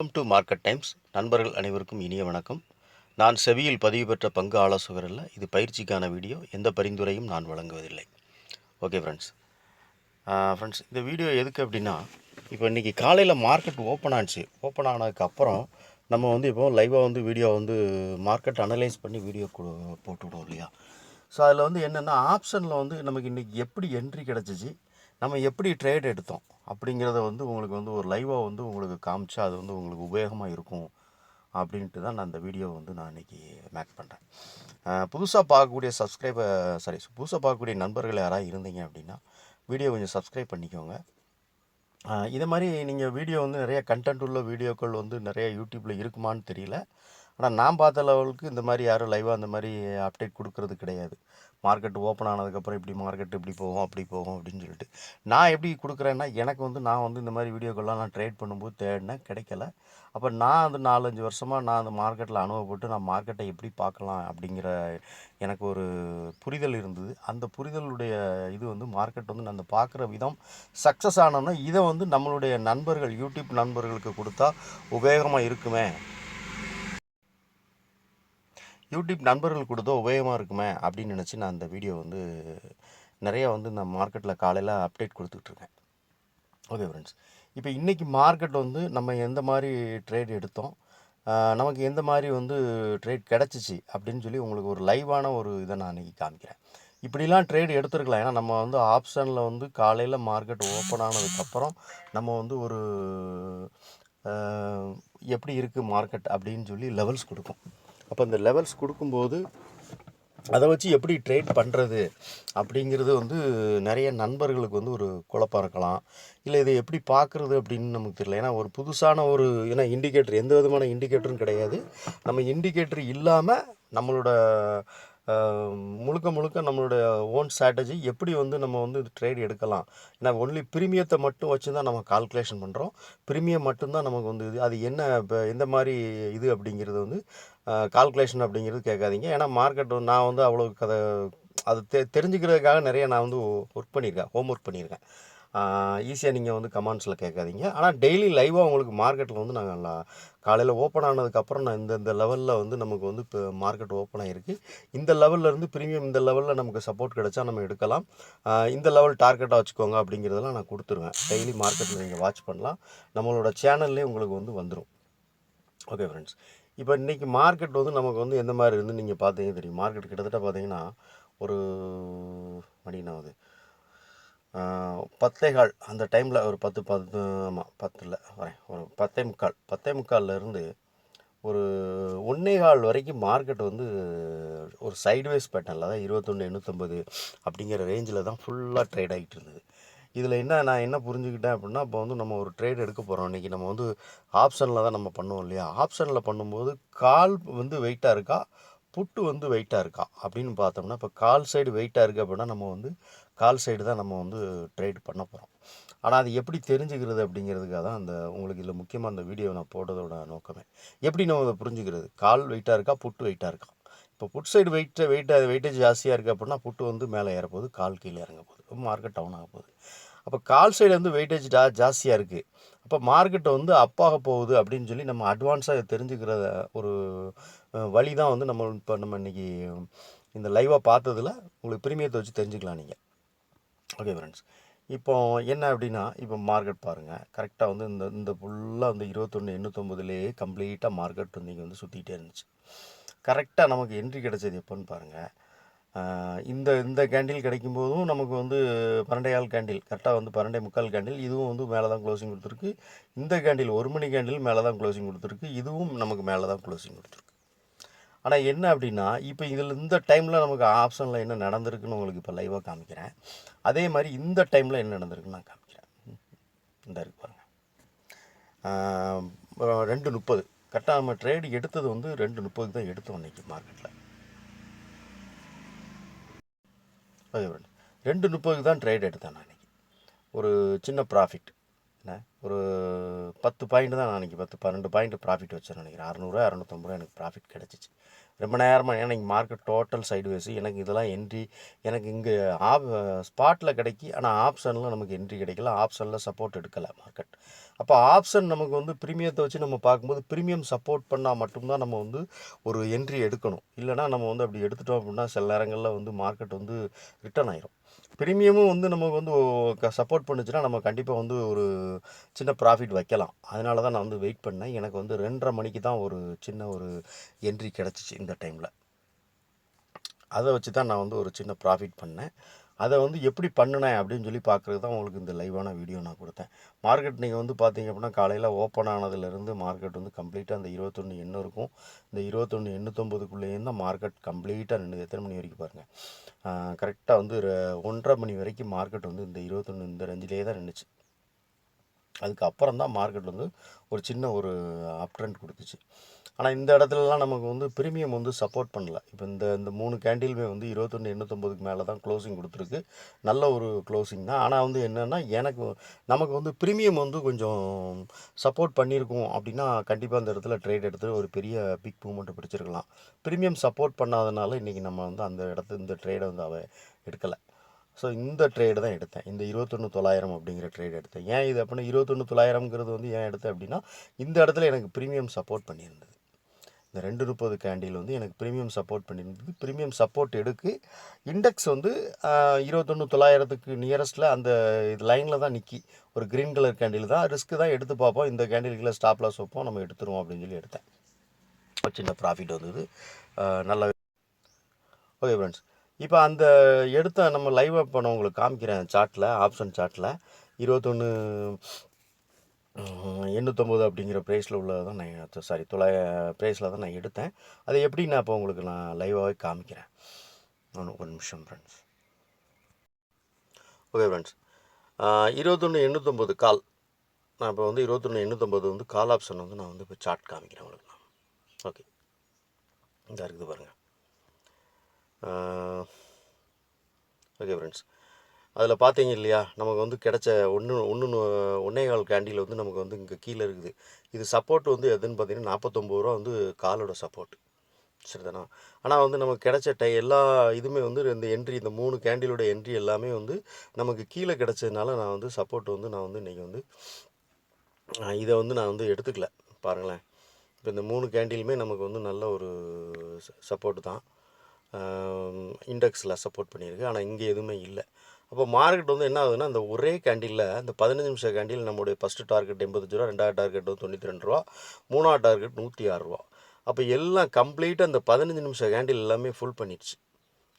Welcome to market times. நண்பர்கள் அனைவருக்கும் இனிய வணக்கம். நான் செவியில் பதிவு பெற்ற பங்கு ஆலோசகர் அல்ல. இது பயிற்சிக்கான வீடியோ. எந்த பரிந்துரையும் நான் வழங்குவதில்லை. ஓகே ஃப்ரெண்ட்ஸ், இந்த வீடியோ எதுக்கு அப்படின்னா, இப்போ இன்றைக்கி காலையில் மார்க்கெட் ஓப்பன் ஆச்சு. ஓப்பன் ஆனதுக்கப்புறம் நம்ம இப்போ லைவாக வீடியோ மார்க்கெட் அனலைஸ் பண்ணி வீடியோ போட்டுவிடுவோம் இல்லையா? ஸோ அதில் என்னென்னா, ஆப்ஷனில் நமக்கு இன்றைக்கி எப்படி என்ட்ரி கிடச்சிச்சு, நம்ம எப்படி ட்ரேட் எடுத்தோம் அப்படிங்கிறத உங்களுக்கு ஒரு லைவாக உங்களுக்கு காமிச்சா அது உங்களுக்கு உபயோகமாக இருக்கும் அப்படின்ட்டு தான் நான் இந்த வீடியோவை நான் இன்றைக்கி மேக் பண்ணுறேன். புதுசாக பார்க்கக்கூடிய நண்பர்கள் யாராவது இருந்தீங்க அப்படின்னா வீடியோ கொஞ்சம் சப்ஸ்கிரைப் பண்ணிக்கோங்க. இதை மாதிரி நீங்கள் வீடியோ நிறைய கண்டென்ட் உள்ள வீடியோக்கள் நிறைய யூடியூப்பில் இருக்குமான்னு தெரியல. ஆனால் நான் பார்த்த லெவலுக்கு இந்த மாதிரி யாரும் லைவாக அந்த மாதிரி அப்டேட் கொடுக்கறது கிடையாது. மார்க்கெட் ஓப்பன் ஆனதுக்கப்புறம் இப்படி மார்க்கெட் இப்படி போகும் அப்படி போகும் அப்படின்னு சொல்லிட்டு நான் எப்படி கொடுக்குறேன்னா, எனக்கு நான் இந்த மாதிரி வீடியோக்கள்லாம் நான் ட்ரேட் பண்ணும்போது தேடினேன், கிடைக்கல. அப்போ நான் 4-5 வருஷமாக நான் அந்த மார்க்கெட்டில் அனுபவப்பட்டு நான் மார்க்கெட்டை எப்படி பார்க்கலாம் அப்படிங்கிற எனக்கு ஒரு புரிதல் இருந்தது. அந்த புரிதலுடைய இது மார்க்கெட் நான் அந்த பார்க்குற விதம் சக்ஸஸ் ஆனோன்னா இதை நம்மளுடைய நண்பர்கள் யூடியூப் நண்பர்களுக்கு கொடுத்தா உபயோகமாக இருக்குமே, யூடியூப் நண்பர்கள் கொடுத்தோ உபயோகமாக இருக்குமே அப்படின்னு நினச்சி நான் அந்த வீடியோ நிறையா இந்த மார்க்கெட்டில் காலையில் அப்டேட் கொடுத்துட்ருக்கேன். ஓகே ஃப்ரெண்ட்ஸ், இப்போ இன்றைக்கி மார்க்கெட் நம்ம எந்த மாதிரி ட்ரேட் எடுத்தோம், நமக்கு எந்த மாதிரி ட்ரேட் கிடச்சிச்சு அப்படின்னு சொல்லி உங்களுக்கு ஒரு லைவான ஒரு இதை நான் இன்றைக்கி காமிக்கிறேன். இப்படிலாம் ட்ரேட் எடுத்துருக்கலாம். ஏன்னா நம்ம ஆப்ஷனில் காலையில் மார்க்கெட் ஓப்பன் ஆனதுக்கப்புறம் நம்ம ஒரு எப்படி இருக்குது மார்க்கெட் அப்படின்னு சொல்லி லெவல்ஸ் கொடுக்கும். அப்போ இந்த லெவல்ஸ் கொடுக்கும்போது அதை வச்சு எப்படி ட்ரேட் பண்ணுறது அப்படிங்கிறது நிறைய நண்பர்களுக்கு ஒரு குழப்பம் இருக்கலாம். இல்லை இதை எப்படி பார்க்குறது அப்படின்னு நமக்கு தெரியல. ஏன்னா ஒரு புதுசான ஏன்னா இண்டிகேட்டர் எந்த விதமான இண்டிகேட்டரும் கிடையாது. நம்ம இண்டிகேட்டர் இல்லாமல் நம்மளோட முழுக்க நம்மளுடைய ஓன் ஸ்ட்ராட்டஜி எப்படி நம்ம ட்ரேட் எடுக்கலாம். ஏன்னா ஒன்லி ப்ரீமியத்தை மட்டும் வச்சு தான் நம்ம கால்குலேஷன் பண்ணுறோம். ப்ரீமியம் மட்டும்தான் நமக்கு இது அது என்ன இப்போ எந்த மாதிரி இது அப்படிங்கிறது கால்குலேஷன் அப்படிங்கிறது கேட்காதீங்க. ஏன்னா மார்க்கெட் நான் அவ்வளோ அது தெரிஞ்சுக்கிறதுக்காக நிறைய நான் ஒர்க் பண்ணியிருக்கேன், ஹோம் ஒர்க் பண்ணியிருக்கேன். ஈஸியாக நீங்கள் கமெண்ட்ஸில் கேட்காதீங்க. ஆனால் டெய்லி லைவாக உங்களுக்கு மார்க்கெட்டில் நாங்கள் காலையில் ஓப்பன் ஆனதுக்கப்புறம் நான் இந்த லெவலில் நமக்கு இப்போ மார்க்கெட் ஓப்பன் ஆகிருக்கு. இந்த லெவல்லேருந்து ப்ரீமியம் இந்த லெவலில் நமக்கு சப்போர்ட் கிடச்சா நம்ம எடுக்கலாம். இந்த லெவல் டார்கெட்டாக வச்சுக்கோங்க அப்படிங்கிறதெல்லாம் நான் கொடுத்துருவேன். டெய்லி மார்க்கெட்டில் நீங்கள் வாட்ச் பண்ணலாம். நம்மளோட சேனல்லே உங்களுக்கு வந்துடும். ஓகே ஃப்ரெண்ட்ஸ், இப்போ இன்றைக்கி மார்க்கெட் நமக்கு எந்த மாதிரி நீங்கள் பார்த்தீங்க தெரியும். மார்க்கெட் கிட்டத்தட்ட பார்த்தீங்கன்னா ஒரு மணினாவது 10:15 அந்த டைமில் ஒரு 10 ஆமாம் 10 இல்லை வரேன், ஒரு 10:45 ஒரு 1:15 வரைக்கும் மார்க்கெட் ஒரு சைட்வேஸ் பேட்டர்னில் தான் 21,850 அப்படிங்கிற ரேஞ்சில் தான் ஃபுல்லாக ட்ரேட் ஆகிட்டு இருந்தது. இதில் நான் என்ன புரிஞ்சுக்கிட்டேன் அப்படின்னா, இப்போ நம்ம ஒரு ட்ரேட் எடுக்க போகிறோம். இன்றைக்கி நம்ம ஆப்ஷனில் தான் நம்ம பண்ணுவோம் இல்லையா? ஆப்ஷனில் பண்ணும்போது கால் வெயிட்டாக இருக்கா, புட்டு வெயிட்டாக இருக்கா அப்படின்னு பார்த்தோம்னா, இப்போ கால் சைடு வெயிட்டாக இருக்குது அப்படின்னா நம்ம கால் சைடு தான் நம்ம ட்ரேட் பண்ண போகிறோம். ஆனால் அது எப்படி தெரிஞ்சுக்கிறது அப்படிங்கிறதுக்காக தான் உங்களுக்கு இதில் முக்கியமாக அந்த வீடியோ நான் போட்டதோட நோக்கமே. எப்படி நம்ம அதை புரிஞ்சுக்கிறது? கால் வெயிட்டாக இருக்கா, புட்டு வெயிட்டாக இருக்கா? இப்போ புட் சைடு வெயிட்டேஜ் ஜாஸ்தியாக இருக்குது அப்படின்னா புட்டு மேலே ஏறப்போகுது, கால் கீழே இறங்க போகுது, மார்க்கெட் டவுன் ஆக போகுது. அப்போ கால் சைடு வெயிட்டேஜ் ஜாஸ்தியாக இருக்குது, அப்போ மார்க்கெட்டை அப்பாக போகுது அப்படின்னு சொல்லி நம்ம அட்வான்ஸாக தெரிஞ்சுக்கிற ஒரு வழி தான் நம்ம இன்றைக்கி இந்த லைவாக பார்த்ததில் உங்களுக்கு ப்ரீமியத்தை வச்சு தெரிஞ்சுக்கலாம் நீங்கள். ஓகே ஃப்ரெண்ட்ஸ், இப்போ என்ன அப்படின்னா, இப்போ மார்க்கெட் பாருங்கள், கரெக்டாக இந்த ஃபுல்லாக 21,850லேயே கம்ப்ளீட்டாக மார்க்கெட் இன்றைக்கி சுற்றிக்கிட்டே இருந்துச்சு. கரெக்டாக நமக்கு என்ட்ரி கிடச்சது எப்போன்னு பாருங்கள். இந்த கேண்டில் கிடைக்கும்போதும் நமக்கு 12.15 கேண்டில், கரெக்டாக 12.45 கேண்டில், இதுவும் மேலே தான் க்ளோசிங் கொடுத்துருக்கு. இந்த கேண்டில் 1 மணி கேண்டில் மேலே தான் க்ளோசிங் கொடுத்துருக்கு, இதுவும் நமக்கு மேலே தான் க்ளோசிங் கொடுத்துருக்கு. ஆனால் என்ன அப்படின்னா, இப்போ இதில் இந்த டைமில் நமக்கு ஆப்ஷனில் என்ன நடந்திருக்குன்னு உங்களுக்கு இப்போ லைவாக காமிக்கிறேன். அதே மாதிரி இந்த டைமில் என்ன நடந்திருக்குன்னு நான் காமிக்கிறேன். இந்த இருக்கு பாருங்கள், 2:30 கரெக்டாக நம்ம ட்ரேடு எடுத்தது 2:30 தான் எடுத்தோம் இன்றைக்கி மார்க்கெட்டில். ஓகே ஃப்ரெண்ட், 2:30 தான் ட்ரேட் எடுத்தேன் நான் இன்றைக்கி. ஒரு சின்ன ப்ராஃபிட் என்ன ஒரு 10 பாயிண்ட் தான் நான் அன்றைக்கி 12 பாயிண்ட் ப்ராஃபிட் வச்சேன்னு நினைக்கிறேன். 600 650 எனக்கு ப்ராஃபிட் கிடச்சிச்சு. ரொம்ப நேரமாக ஏன்னா இன்றைக்கி மார்க்கெட் டோட்டல் சைடுவேஸ். எனக்கு இதெல்லாம் என்ட்ரி எனக்கு இங்கே ஸ்பாட்டில் கிடைக்கி, ஆனால் ஆப்ஷனில் நமக்கு என்ட்ரி கிடைக்கல, ஆப்ஷனில் சப்போர்ட் எடுக்கலை மார்க்கெட். அப்போ ஆப்ஷன் நமக்கு வந்து ப்ரீமியத்தை வச்சு நம்ம பார்க்கும்போது ப்ரீமியம் சப்போர்ட் பண்ணால் மட்டும்தான் நம்ம வந்து ஒரு என்ட்ரி எடுக்கணும். இல்லைனா நம்ம வந்து அப்படி எடுத்துட்டோம் அப்படின்னா சில நேரங்களில் வந்து மார்க்கெட் வந்து ரிட்டர்ன் ஆயிரும். ப்ரீமியமும் வந்து நமக்கு வந்து சப்போர்ட் பண்ணுச்சுன்னா நம்ம கண்டிப்பாக வந்து ஒரு சின்ன ப்ராஃபிட் வைக்கலாம். அதனால தான் நான் வந்து வெயிட் பண்ணேன். எனக்கு வந்து 2:30 மணிக்கு தான் ஒரு சின்ன ஒரு என்ட்ரி கிடச்சிச்சு இந்த டைமில். அதை வச்சு தான் நான் வந்து ஒரு சின்ன ப்ராஃபிட் பண்ணேன். அதை வந்து எப்படி பண்ணினேன் அப்படின்னு சொல்லி பார்க்குறது தான் உங்களுக்கு இந்த லைவான வீடியோ நான் கொடுத்தேன். மார்க்கெட் நீங்கள் வந்து பார்த்தீங்க அப்படின்னா காலையில் ஓப்பன் ஆனதுலேருந்து மார்க்கெட் வந்து கம்ப்ளீட்டாக அந்த 21 இருக்கும். இந்த 21.809 தான் மார்க்கெட் கம்ப்ளீட்டாக நின்றுது. எத்தனை மணி வரைக்கும் பாருங்கள், கரெக்டாக வந்து 1:30 மணி வரைக்கும் மார்க்கெட் வந்து இந்த 21 இந்த ரேஞ்சிலே தான் நின்றுச்சு. அதுக்கப்புறம் தான் மார்க்கெட் வந்து ஒரு சின்ன ஒரு அப் ட்ரெண்ட் கொடுத்துச்சு. ஆனால் இந்த இடத்துலலாம் நமக்கு வந்து ப்ரீமியம் வந்து சப்போர்ட் பண்ணல. இப்போ இந்த இந்த 3 கேண்டிலுமே வந்து 21.809க்கு மேலே தான் க்ளோசிங் கொடுத்துருக்கு. நல்ல ஒரு க்ளோசிங் தான். ஆனால் வந்து என்னென்னா நமக்கு வந்து ப்ரீமியம் வந்து கொஞ்சம் சப்போர்ட் பண்ணியிருக்கும் அப்படின்னா கண்டிப்பாக அந்த இடத்துல ட்ரேட் எடுத்து ஒரு பெரிய பிக் மூவ்மெண்ட்டை பிடிச்சிருக்கலாம். ப்ரீமியம் சப்போர்ட் பண்ணாதனால இன்றைக்கி நம்ம வந்து அந்த இந்த ட்ரேடை வந்து எடுக்கலை. ஸோ இந்த ட்ரேடு தான் எடுத்தேன். இந்த 21,900 அப்படிங்கிற ட்ரேட் எடுத்தேன். ஏன் இது அப்படின்னா 21,900ங்கிறது வந்து ஏன் எடுத்தேன் அப்படின்னா இந்த இடத்துல எனக்கு ப்ரீமியம் சப்போர்ட் பண்ணியிருந்தது. இந்த 2:30 கேண்டில் வந்து எனக்கு ப்ரீமியம் சப்போர்ட் பண்ணியிருந்தது. ப்ரீமியம் சப்போர்ட் எடுக்கு இண்டெக்ஸ் வந்து 21,900க்கு நியரஸ்ட்டில் அந்த இது லைனில் தான் நிற்கி. ஒரு க்ரீன் கலர் கேண்டில் தான். ரிஸ்க்கு தான் எடுத்து பார்ப்போம். இந்த கேண்டிலுக்குள்ள ஸ்டாப் லாஸ் வைப்போம், நம்ம எடுத்துருவோம் அப்படின்னு சொல்லி எடுத்தேன். சின்ன ப்ராஃபிட் வந்தது. நல்ல ஓகே ஃப்ரெண்ட்ஸ். இப்போ அந்த எடுத்த நம்ம லைவாக இப்போ நான் உங்களுக்கு காமிக்கிறேன் சார்ட்டில், ஆப்ஷன் சார்ட்டில் 21,809 அப்படிங்கிற ப்ரைஸில் உள்ளது தான் நான் ப்ரைஸில் தான் நான் எடுத்தேன். அதை எப்படி நான் இப்போ உங்களுக்கு நான் லைவாகவே காமிக்கிறேன். ஒரு நிமிஷம் ஃப்ரெண்ட்ஸ். ஓகே ஃப்ரெண்ட்ஸ், 21,809 கால். நான் இப்போ வந்து 21,809 வந்து கால் ஆப்ஷன் வந்து நான் வந்து இப்போ சார்ட் காமிக்கிறேன் உங்களுக்கு. ஓகே, இந்த இருக்குது பாருங்கள். ஓகே ஃப்ரெண்ட்ஸ், அதில் பார்த்தீங்க இல்லையா, நமக்கு வந்து கிடைச்ச 1.25 கேண்டில் வந்து நமக்கு வந்து இங்கே கீழே இருக்குது. இது சப்போர்ட் வந்து எதுன்னு பார்த்தீங்கன்னா 49 ரூபா வந்து காலோட சப்போர்ட், சரிதானா? ஆனால் வந்து நமக்கு கிடைச்ச எல்லா இதுவுமே வந்து இந்த 3 கேண்டிலோட என்ட்ரி எல்லாமே வந்து நமக்கு கீழே கிடைச்சதுனால நான் வந்து சப்போர்ட் வந்து நான் வந்து இன்றைக்கி வந்து இதை வந்து நான் வந்து எடுத்துக்கல. பாருங்களேன், இப்போ இந்த 3 கேண்டிலுமே நமக்கு வந்து நல்ல ஒரு சப்போர்ட் தான். இண்டெக்ஸில் சப்போர்ட் பண்ணியிருக்கு. ஆனால் இங்கே எதுவுமே இல்லை. அப்போ மார்க்கெட் வந்து என்ன ஆகுதுன்னா, அந்த ஒரே கேண்டிலில் இந்த 15 நிமிஷம் கேண்டில் நம்மளுடைய ஃபஸ்ட்டு டார்கெட் 85 ரூபா, 2வது டார்கெட் வந்து 92 ரூபா, 3வது டார்கெட் 106 ரூபா. அப்போ எல்லாம் கம்ப்ளீட்டாக அந்த 15 நிமிஷம் கேண்டில் எல்லாமே ஃபுல் பண்ணிடுச்சு.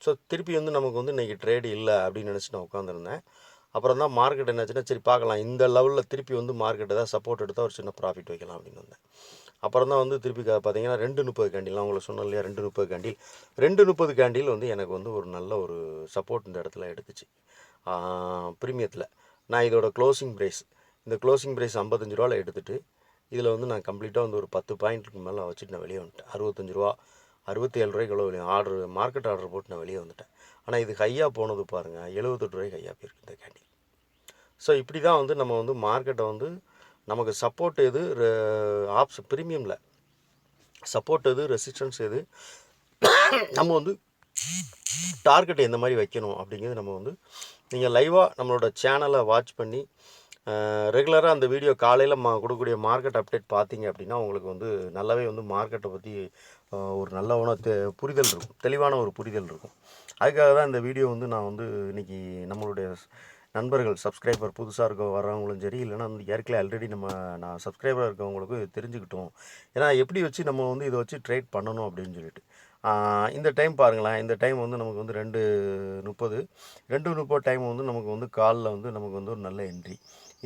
ஸோ திருப்பி வந்து நமக்கு வந்து இன்றைக்கி ட்ரேடு இல்லை அப்படின்னு நினச்சி நான் உட்காந்துருந்தேன். அப்புறம் தான் மார்க்கெட் என்னாச்சுன்னா, சரி பார்க்கலாம், இந்த லெவலில் திருப்பி வந்து மார்க்கெட் ஏதாவது சப்போர்ட் எடுத்தால் ஒரு சின்ன ப்ராஃபிட் வைக்கலாம் அப்படின்னு வந்தேன். அப்புறம் தான் வந்து திருப்பி பார்த்தீங்கன்னா 2:30 கேண்டில், நான் உங்களுக்கு சொன்னேன் இல்லையா, 2:30 கேண்டில். 2:30 கேண்டில் வந்து எனக்கு வந்து ஒரு நல்ல ஒரு சப்போர்ட் இந்த இடத்துல எடுத்துச்சு ப்ரீமியத்தில். நான் இதோட க்ளோசிங் ப்ரைஸ், இந்த க்ளோசிங் ப்ரைஸ் 55 ரூபாவில் எடுத்துகிட்டு இதில் வந்து நான் கம்ப்ளீட்டாக வந்து ஒரு 10 பாயிண்ட்டுக்கு மேலே வச்சுட்டு நான் வெளியே வந்துட்டேன். 65 ரூபா, 67 ரூபாய்க்கு எவ்வளோ வெளியே மார்க்கெட் ஆர்டர் போட்டு நான் வெளியே வந்துட்டேன். ஆனால் இது ஹையாக போனது பாருங்கள், 78 ரூபாய்க்கு ஹையாக போயிருக்கு இந்த கேண்டில். ஸோ இப்படி தான் வந்து நம்ம வந்து மார்க்கெட்டை வந்து நமக்கு சப்போர்ட் எது, ப்ரீமியமில் சப்போர்ட் எது, ரெசிஸ்டன்ஸ் எது, நம்ம வந்து டார்கெட் எந்த மாதிரி வைக்கணும் அப்படிங்கிறது நம்ம வந்து நீங்கள் லைவாக நம்மளோட சேனலை வாட்ச் பண்ணி ரெகுலராக அந்த வீடியோ காலையில் கொடுக்கக்கூடிய மார்க்கெட் அப்டேட் பார்த்தீங்க அப்படின்னா உங்களுக்கு வந்து நல்லாவே வந்து மார்க்கெட்டை பற்றி ஒரு நல்ல புரிதல் இருக்கும், தெளிவான ஒரு புரிதல் இருக்கும். அதுக்காக தான் இந்த வீடியோ வந்து நான் வந்து இன்றைக்கி நம்மளுடைய நண்பர்கள் சப்ஸ்கிரைபர் புதுசாக வர்றவங்களும் சரி, இல்லைனா வந்து ஏற்கனவே ஆல்ரெடி நான் சப்ஸ்கிரைபராக இருக்கவங்களுக்கு தெரிஞ்சுக்கிட்டோம். ஏன்னா எப்படி வச்சு நம்ம வந்து இதை வச்சு ட்ரேட் பண்ணணும் அப்படின்னு சொல்லிட்டு. இந்த டைம் பாருங்களேன், இந்த டைம் வந்து நமக்கு வந்து 2:30 டைம் வந்து நமக்கு வந்து காலில் வந்து நமக்கு வந்து ஒரு நல்ல என்ட்ரி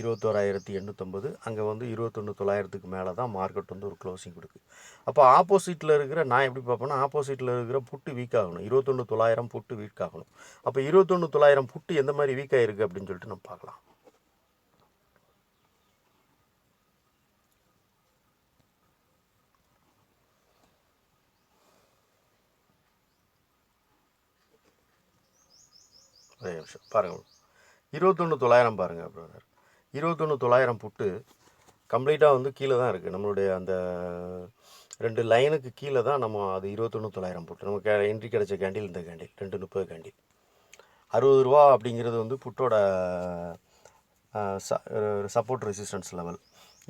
21,850. அங்கே வந்து 21,900க்கு மேலே தான் மார்க்கெட் வந்து ஒரு க்ளோசிங் கொடுக்கு. அப்போ ஆப்போசிட்டில் இருக்கிற நான் எப்படி பார்ப்பேன்னா, ஆப்போசிட்டில் இருக்கிற புட்டு வீக் ஆகணும். 21,900 புட்டு வீக் ஆகணும். அப்போ 21,900 புட்டு எந்த மாதிரி வீக் ஆகிருக்கு அப்படின்னு சொல்லிட்டு நம்ம பார்க்கலாம். ஒரே நிமிஷம் பாருங்கள், 21,900 பாருங்கள் பிரதர். 21,900 புட்டு கம்ப்ளீட்டாக வந்து கீழே தான் இருக்குது. நம்மளுடைய அந்த 2 லைனுக்கு கீழே தான் நம்ம அது 21,900 புட்டு. நமக்கு என்ட்ரி கிடைச்ச கேண்டில் இந்த கேண்டில் 230 கேண்டில். ரூ. 60 அப்படிங்கிறது வந்து புட்டோட சப்போர்ட் ரெசிஸ்டன்ஸ் லெவல்.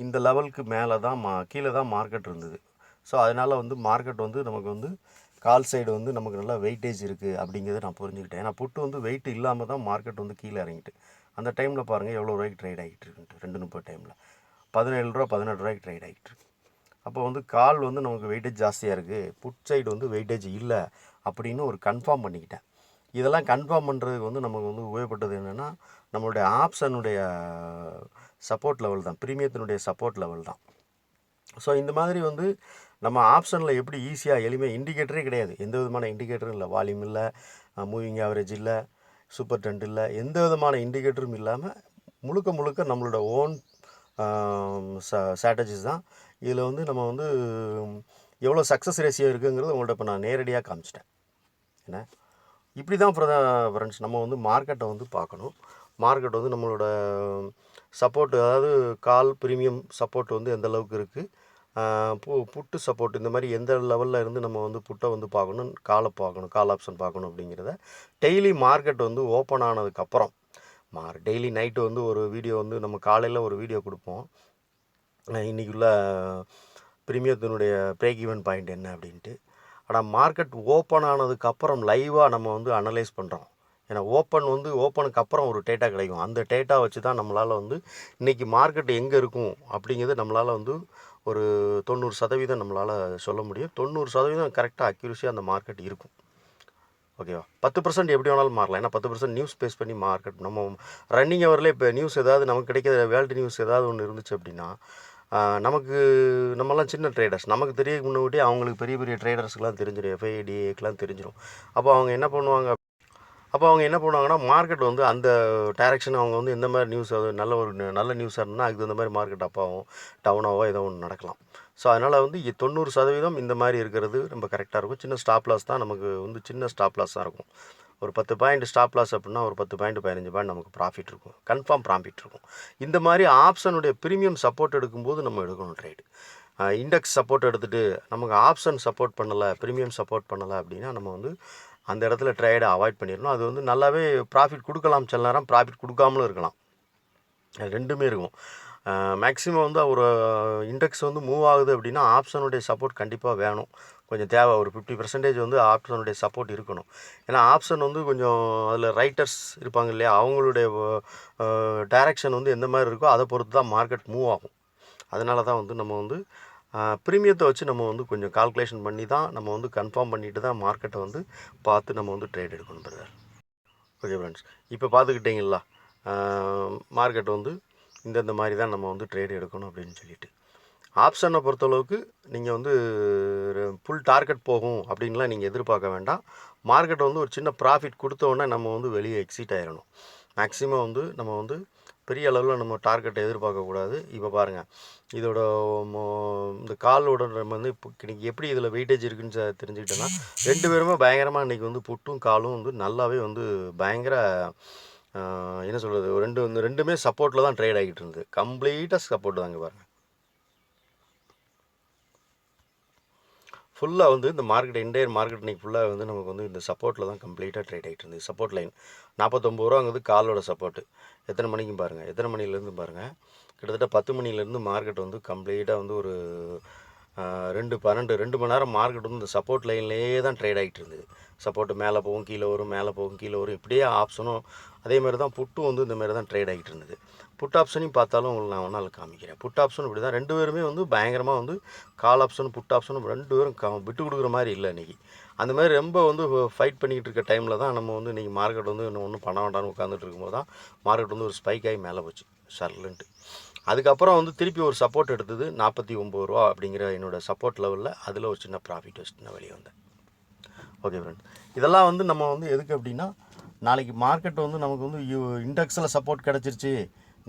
இந்த லெவலுக்கு மேலே தான் கீழே தான் மார்க்கெட் இருந்தது. ஸோ அதனால் வந்து மார்க்கெட் வந்து நமக்கு வந்து கால் சைடு வந்து நமக்கு நல்லா வெயிட்டேஜ் இருக்குது அப்படிங்கிறத நான் புரிஞ்சுக்கிட்டேன். ஏன்னா புட்டு வந்து வெயிட் இல்லாமல் தான் மார்க்கெட் வந்து கீழே இறங்கிட்டு. அந்த டைமில் பாருங்கள் எவ்வளோ ரூபாய்க்கு ட்ரேட் ஆகிட்டு இருக்குன்ட்டு 2:30 டைமில் ரூ. 18 ட்ரேட் ஆகிட்டு இருக்கு. அப்போ வந்து கால் வந்து நமக்கு வெயிட்டேஜ் ஜாஸ்தியாக இருக்குது, புட் சைடு வந்து வெயிட்டேஜ் இல்லை அப்படின்னு ஒரு கன்ஃபார்ம் பண்ணிக்கிட்டேன். இதெல்லாம் கன்ஃபார்ம் பண்ணுறதுக்கு வந்து நமக்கு வந்து உபயோகப்பட்டது என்னென்னா நம்மளுடைய ஆப்ஷனுடைய சப்போர்ட் லெவல் தான், ப்ரீமியத்தினுடைய சப்போர்ட் லெவல் தான். ஸோ இந்த மாதிரி வந்து நம்ம ஆப்ஷனில் எப்படி ஈஸியாக எளிமையாக இண்டிகேட்டரே கிடையாது, எந்த விதமான இண்டிகேட்டரும் இல்லை, வால்யூம் இல்லை, மூவிங் ஆவரேஜ் இல்லை, சூப்பர் ட்ரெண்ட் இல்லை, எந்த விதமான இண்டிகேட்டரும் இல்லாமல் முழுக்க நம்மளோட ஓன் ஸ்ட்ராட்டஜிஸ் தான். இதில் வந்து நம்ம வந்து எவ்வளோ சக்ஸஸ் ரேஷியோ இருக்குங்கிறது உங்கள்கிட்ட இப்போ நான் நேரடியாக காமிச்சிட்டேன். என்ன இப்படி தான் ஃப்ரெண்ட்ஸ் நம்ம வந்து மார்க்கெட்டை வந்து பார்க்கணும். மார்க்கெட் வந்து நம்மளோட சப்போர்ட், அதாவது கால் ப்ரீமியம் சப்போர்ட் வந்து எந்த அளவுக்கு இருக்குது, புட்டு சப்போர்ட் இந்த மாதிரி எந்த லெவலில் இருந்து நம்ம வந்து புட்டை வந்து பார்க்கணும், கால் ஆப்ஷன் பார்க்கணும் அப்படிங்கிறத டெய்லி மார்க்கெட் வந்து ஓப்பன் ஆனதுக்கப்புறம் டெய்லி நைட்டு வந்து ஒரு வீடியோ வந்து நம்ம காலையில் ஒரு வீடியோ கொடுப்போம், இன்றைக்குள்ள ப்ரீமியத்தினுடைய பிரேக் ஈவன் பாயிண்ட் என்ன அப்படின்ட்டு. ஆனால் மார்க்கெட் ஓப்பன் ஆனதுக்கப்புறம் லைவாக நம்ம வந்து அனலைஸ் பண்ணுறோம். ஏன்னா ஓப்பனுக்கு அப்புறம் ஒரு டேட்டா கிடைக்கும். அந்த டேட்டா வச்சு தான் நம்மளால் வந்து இன்றைக்கி மார்க்கெட் எங்கே இருக்கும் அப்படிங்கிறது நம்மளால் வந்து ஒரு 90% நம்மளால் சொல்ல முடியும். 90% கரெக்டாக அக்யூரஸியாக அந்த மார்க்கெட் இருக்கும். ஓகேவா? 10% எப்படி வேணாலும் மாறலாம். ஏன்னா 10% நியூஸ் பேஸ் பண்ணி மார்க்கெட் நம்ம ரன்னிங் ஹவர்லேயே இப்போ நியூஸ் ஏதாவது நமக்கு கிடைக்கிற வேர்ல்டு நியூஸ் ஏதாவது ஒன்று இருந்துச்சு அப்படின்னா நம்மலாம் சின்ன ட்ரேடர்ஸ், நமக்கு தெரிய முன்னாடி அவங்களுக்கு பெரிய பெரிய ட்ரேடர்ஸ்க்கெலாம் தெரிஞ்சிடும், FIDAக்கெலாம் தெரிஞ்சிடும். அப்போ அவங்க என்ன பண்ணுவாங்கன்னா மார்க்கெட் வந்து அந்த டைரெக்ஷன் அவங்க வந்து எந்த மாதிரி நியூஸ், அது நல்ல நியூஸாக இருந்ததுன்னா அதுக்கு தகுந்த மாதிரி மார்க்கெட் அப்பாவும் டவுனாவோ ஏதோ ஒன்று நடக்கலாம். ஸோ அதனால் வந்து 90% இந்த மாதிரி இருக்கிறது ரொம்ப கரெக்டாக இருக்கும். சின்ன ஸ்டாப் லாஸ் தான் நமக்கு வந்து சின்ன ஸ்டாப் லாஸ் தான் இருக்கும். ஒரு 10 பாயிண்ட் ஸ்டாப் லாஸ் அப்படின்னா ஒரு 10 பாயிண்ட் 15 பாயிண்ட் நமக்கு ப்ராஃபிட் இருக்கும், கன்ஃபார்ம் ப்ராஃபிட் இருக்கும். இந்த மாதிரி ஆப்ஷனுடைய ப்ரீமியம் சப்போர்ட் எடுக்கும்போது நம்ம எடுக்கணும் ட்ரேடு. இண்டெக்ஸ் சப்போர்ட் எடுத்துகிட்டு நமக்கு ஆப்ஷன் சப்போர்ட் பண்ணலை, ப்ரீமியம் சப்போர்ட் பண்ணலை அப்படின்னா நம்ம வந்து அந்த இடத்துல ட்ரேடை அவாய்ட் பண்ணிடணும். அது வந்து நல்லாவே ப்ராஃபிட் கொடுக்கலாம், சில நேரம் ப்ராஃபிட் கொடுக்காமலும் இருக்கலாம், ரெண்டுமே இருக்கும். மேக்ஸிமம் வந்து ஒரு இண்டெக்ஸ் வந்து மூவ் ஆகுது அப்படின்னா ஆப்ஷனுடைய சப்போர்ட் கண்டிப்பாக வேணும், கொஞ்சம் தேவை. ஒரு 50% வந்து ஆப்ஷனுடைய சப்போர்ட் இருக்கணும். ஏன்னா ஆப்ஷன் வந்து கொஞ்சம் அதில் ரைட்டர்ஸ் இருப்பாங்க இல்லையா, அவங்களுடைய டைரக்ஷன் வந்து எந்த மாதிரி இருக்கோ அதை பொறுத்து தான் மார்க்கெட் மூவ் ஆகும். அதனால தான் வந்து நம்ம வந்து ப்ரீமியத்தை வச்சு நம்ம வந்து கொஞ்சம் கால்குலேஷன் பண்ணி தான் நம்ம வந்து கன்ஃபார்ம் பண்ணிவிட்டு தான் மார்க்கெட்டை வந்து பார்த்து நம்ம வந்து ட்ரேட் எடுக்கணும் பிரதர். ஓகே ஃப்ரெண்ட்ஸ், இப்போ பார்த்துக்கிட்டிங்களா மார்க்கெட் வந்து இந்த மாதிரி தான் நம்ம வந்து ட்ரேட் எடுக்கணும் அப்படின்னு சொல்லிட்டு. ஆப்ஷனை பொறுத்தளவுக்கு நீங்கள் வந்து ஃபுல் டார்கெட் போகும் அப்படின்லாம் நீங்கள் எதிர்பார்க்க வேண்டாம். மார்க்கெட் வந்து ஒரு சின்ன ப்ராஃபிட் கொடுத்தோன்னே நம்ம வந்து வெளியே எக்ஸிட் ஆகிடணும். மேக்ஸிமம் வந்து நம்ம வந்து பெரிய அளவில் நம்ம டார்கெட்டை எதிர்பார்க்கக்கூடாது. இப்போ பாருங்கள், இதோட இந்த காலோட நம்ம வந்து இப்போ இன்றைக்கி எப்படி இதில் வெயிட்டேஜ் இருக்குன்னு தெரிஞ்சுக்கிட்டோன்னா 2 பேருமே பயங்கரமாக இன்றைக்கி வந்து புட்டும் காலும் வந்து நல்லாவே வந்து பயங்கர என்ன சொல்கிறது, ரெண்டுமே சப்போர்ட்டில் தான் ட்ரேட் ஆகிட்டு இருந்தது. கம்ப்ளீட்டாக சப்போர்ட் தாங்க. பாருங்கள், ஃபுல்லாக வந்து இந்த மார்க்கெட் இன்டையர் மார்க்கெட் இன்றைக்கி ஃபுல்லாக வந்து நமக்கு வந்து இந்த சப்போர்ட்டில் தான் கம்ப்ளீட்டாக ட்ரேட் ஆகிட்டு இருந்தது. சப்போர்ட் லைன் 49 ரூபாங்கிறது காலோட சப்போர்ட்டு. எத்தனை மணிக்கும் பாருங்கள், எத்தனை மணிலேருந்து பாருங்கள், கிட்டத்தட்ட 10 மணிலேருந்து மார்க்கெட் வந்து கம்ப்ளீட்டாக வந்து ஒரு 2 மணி நேரம் மார்க்கெட் வந்து இந்த சப்போர்ட் லைன்லேயே தான் ட்ரேட் ஆகிட்டு இருந்தது. சப்போர்ட்டு மேலே போகும் கீழே வரும், மேலே போகும் கீழே வரும், இப்படியே ஆப்ஷனும் அதே மாதிரி தான், புட்டும் வந்து இந்த மாதிரி தான் ட்ரேட் ஆகிட்டு இருந்தது. புட் ஆப்ஷனையும் பார்த்தாலும் உங்களுக்கு நான் ஒன்றால் காமிக்கிறேன். புட் ஆப்ஷன் இப்படி தான், 2 பேருமே வந்து பயங்கரமாக வந்து கால் ஆப்ஷன் புட் ஆப்ஷனும் 2 பேரும் விட்டு கொடுக்குற மாதிரி இல்லை இன்றைக்கி. அந்த மாதிரி ரொம்ப வந்து ஃபைட் பண்ணிக்கிட்டு இருக்க டைமில் தான் நம்ம வந்து இன்றைக்கி மார்க்கெட் வந்து இன்னும் ஒன்றும் பண்ண வேண்டாம்னு உட்காந்துட்டு இருக்கும்போது தான் மார்க்கெட் வந்து ஒரு ஸ்பைக் ஆகி மேலே போச்சு ஷர்லுன்ட்டு. அதுக்கப்புறம் வந்து திருப்பி ஒரு சப்போர்ட் எடுத்தது 49 ரூபா அப்படிங்கிற என்னோடய சப்போர்ட் லெவலில். அதில் ஒரு சின்ன ப்ராஃபிட் வச்சுட்டு நான் வெளியே வந்தேன். ஓகே ஃப்ரெண்ட், இதெல்லாம் வந்து நம்ம வந்து எதுக்கு அப்படின்னா, நாளைக்கு மார்க்கெட் வந்து நமக்கு வந்து இண்டெக்ஸில் சப்போர்ட் கிடச்சிருச்சு,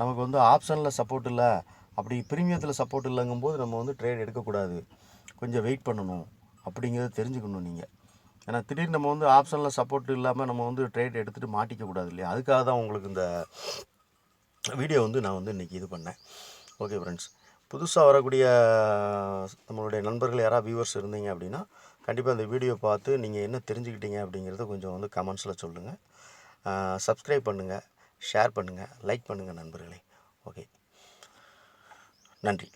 நமக்கு வந்து ஆப்ஷனில் சப்போர்ட் இல்லை, அப்படி ப்ரீமியத்தில் சப்போர்ட் இல்லைங்கும்போது நம்ம வந்து ட்ரேட் எடுக்கக்கூடாது, கொஞ்சம் வெயிட் பண்ணணும் அப்படிங்கிறத தெரிஞ்சுக்கணும் நீங்கள். ஏன்னா திடீர்னு நம்ம வந்து ஆப்ஷனில் சப்போர்ட் இல்லாமல் நம்ம வந்து ட்ரேட் எடுத்துகிட்டு மாட்டிக்கக்கூடாது இல்லையா, அதுக்காக தான் உங்களுக்கு இந்த வீடியோ வந்து நான் வந்து இன்றைக்கி இது பண்ணேன். ஓகே ஃப்ரெண்ட்ஸ், புதுசாக வரக்கூடிய நம்மளுடைய நண்பர்கள் யாராவது வியூவர்ஸ் இருந்தீங்க அப்படின்னா கண்டிப்பாக இந்த வீடியோ பார்த்து நீங்கள் என்ன தெரிஞ்சுக்கிட்டீங்க அப்படிங்கிறத கொஞ்சம் வந்து கமெண்ட்ஸில் சொல்லுங்கள். சப்ஸ்கிரைப் பண்ணுங்கள், ஷேர் பண்ணுங்கள், லைக் பண்ணுங்கள் நண்பர்களே. ஓகே, நன்றி.